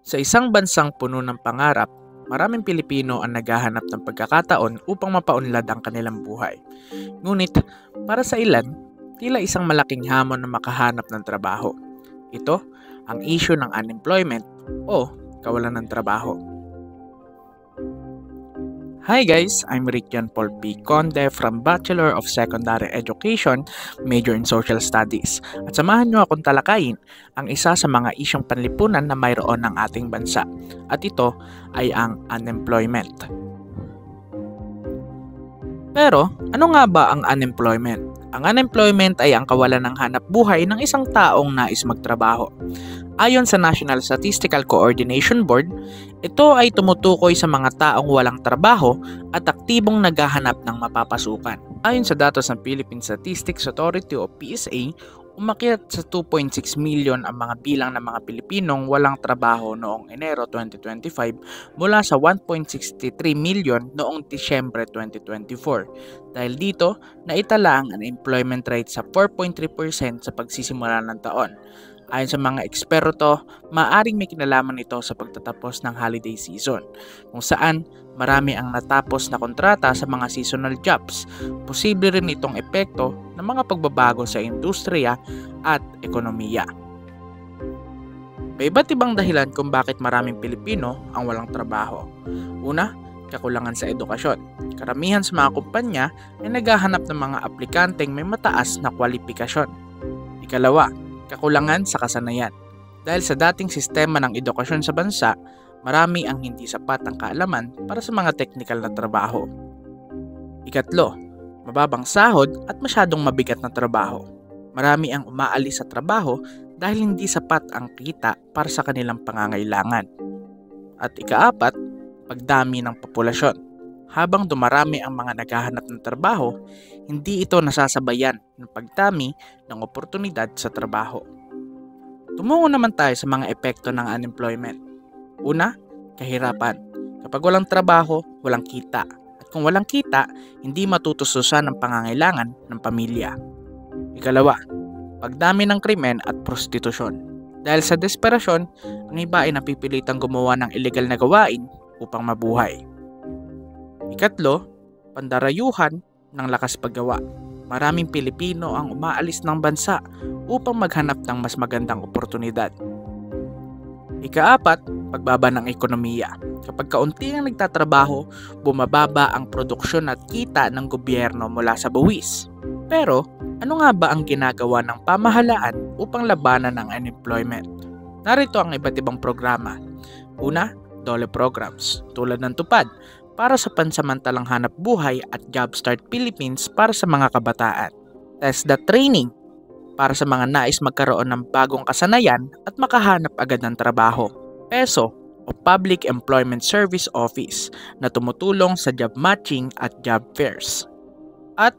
Sa isang bansang puno ng pangarap, maraming Pilipino ang naghahanap ng pagkakataon upang mapaunlad ang kanilang buhay. Ngunit, para sa ilan, tila isang malaking hamon na makahanap ng trabaho. Ito ang issue ng unemployment o kawalan ng trabaho. Hi guys, I'm Rick John Paul P. Conde from Bachelor of Secondary Education, major in Social Studies. At samahan nyo akong talakayin ang isa sa mga isyong panlipunan na mayroon ng ating bansa. At ito ay ang unemployment. Pero, ano nga ba ang unemployment? Ang unemployment ay ang kawalan ng hanap buhay ng isang taong nais magtrabaho. Ayon sa National Statistical Coordination Board, ito ay tumutukoy sa mga taong walang trabaho at aktibong naghahanap ng mapapasukan. Ayon sa datos ng Philippine Statistics Authority o PSA, umakyat sa 2.6 million ang mga bilang ng mga Pilipinong walang trabaho noong Enero 2025 mula sa 1.63 million noong Disyembre 2024. Dahil dito, naitala ang unemployment rate sa 4.3% sa pagsisimula ng taon. Ayon sa mga eksperto, maaaring may kinalaman ito sa pagtatapos ng holiday season, kung saan marami ang natapos na kontrata sa mga seasonal jobs. Posible rin itong epekto ng mga pagbabago sa industriya at ekonomiya. May iba't ibang dahilan kung bakit maraming Pilipino ang walang trabaho. Una, kakulangan sa edukasyon. Karamihan sa mga kumpanya ay naghahanap ng mga aplikanteng may mataas na kwalifikasyon. Ikalawa, kakulangan sa kasanayan. Dahil sa dating sistema ng edukasyon sa bansa, marami ang hindi sapat ang kaalaman para sa mga teknikal na trabaho. Ikatlo, mababang sahod at masyadong mabigat na trabaho. Marami ang umaalis sa trabaho dahil hindi sapat ang kita para sa kanilang pangangailangan. At ikaapat, pagdami ng populasyon. Habang dumarami ang mga naghahanap ng trabaho, hindi ito nasasabayan ng pagdami ng oportunidad sa trabaho. Tumungo naman tayo sa mga epekto ng unemployment. Una, kahirapan. Kapag walang trabaho, walang kita. At kung walang kita, hindi matutustusan ang pangangailangan ng pamilya. Ikalawa, pagdami ng krimen at prostitusyon. Dahil sa desperasyon, ang iba ay napipilitang gumawa ng illegal na gawain upang mabuhay. Ikatlo, pandarayuhan ng lakas paggawa. Maraming Pilipino ang umaalis ng bansa upang maghanap ng mas magandang oportunidad. Ikaapat, pagbaba ng ekonomiya. Kapag kaunti ang nagtatrabaho, bumababa ang produksyon at kita ng gobyerno mula sa buwis. Pero, ano nga ba ang ginagawa ng pamahalaan upang labanan ang unemployment? Narito ang iba't ibang programa. Una, DOLE programs tulad ng TUPAD para sa pansamantalang hanap buhay at Jumpstart Philippines para sa mga kabataan. TESDA training para sa mga nais magkaroon ng bagong kasanayan at makahanap agad ng trabaho. PESO o Public Employment Service Office na tumutulong sa job matching at job fairs. At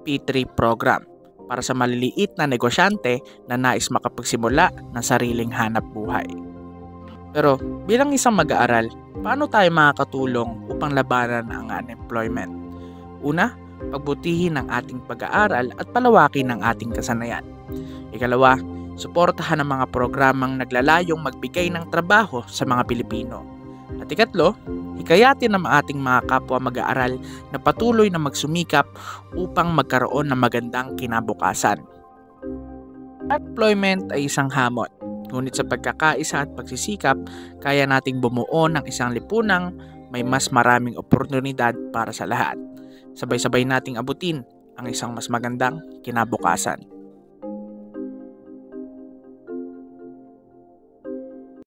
P3 program para sa maliliit na negosyante na nais makapagsimula ng sariling hanap buhay. Pero bilang isang mag-aaral, paano tayo makakatulong upang labanan ang unemployment? Una, pagbutihin ang ating pag-aaral at palawakin ang ating kasanayan. Ikalawa, suportahan ang mga programang naglalayong magbigay ng trabaho sa mga Pilipino. At ikatlo, hikayatin ang ating mga kapwa mag-aaral na patuloy na magsumikap upang magkaroon ng magandang kinabukasan. Unemployment ay isang hamon. Ngunit sa pagkakaisa at pagsisikap, kaya nating bumuo ng isang lipunang may mas maraming oportunidad para sa lahat. Sabay-sabay nating abutin ang isang mas magandang kinabukasan.